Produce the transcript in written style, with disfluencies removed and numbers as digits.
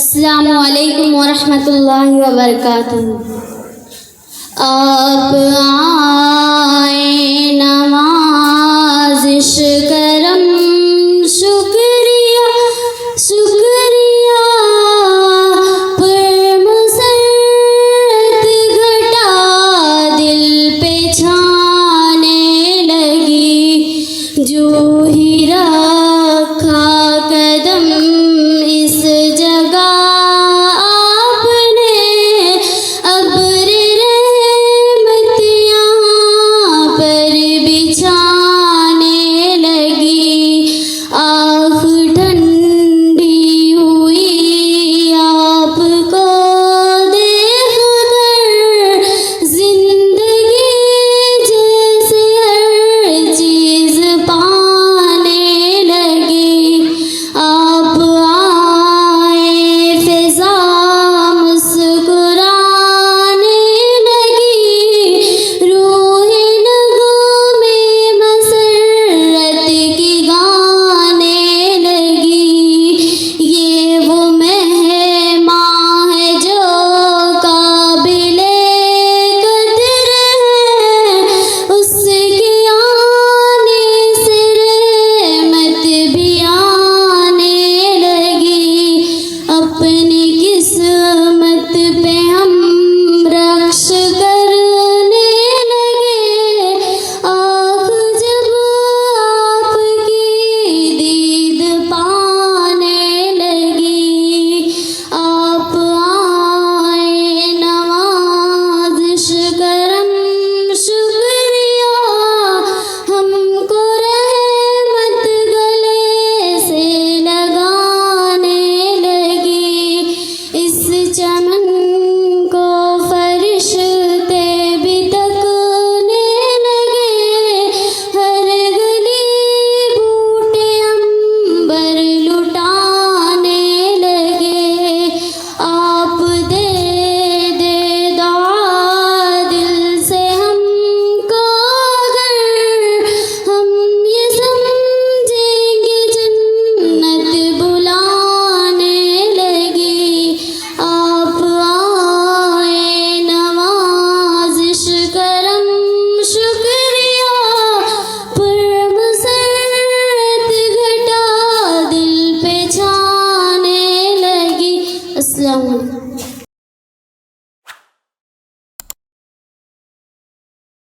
अस्सलामु अलैकुम वरहमतुल्लाहि वबरकातुहू। आप आए नवाज़िश करम शुक्रिया शुक्रिया पर मुसरत घटा दिल पे छाने लगी। जो ही रखा कदम इस जगह आपने अब्र रहमत यहाँ पर बिछाने लगी। आँख ठंडी हुई आपको देख कर, जिंदगी जैसे हर चीज़ पाने लगी। आप आए फिजा मुस्कुराने लगी। रूहे नगमे मसरत की गाने लगी। ये वो मेहमान है जो काबिले कदर है, उसके आने से रहमत भी आने लगी। अपनी किस्मत पे हम रक्श करने लगे। आँख जब आपकी दीद पाने लगी। आप आए नवाज़िश करम शुक्रिया, हमको रहमत गले से लगाने लगी। इस चमन को फरिश्ते भी तकने लगे। हर गली बूटे अंबर लुटाने लगे। आप दे दे दुआ दिल से हमको, अगर हम ये समझेंगे जन्नत बुलाने लगी। आप आए नवाज़िश करम शुक्रिया पर मुसरत घटा दिल पे छाने लगी। अस्सलाम वालेकुम।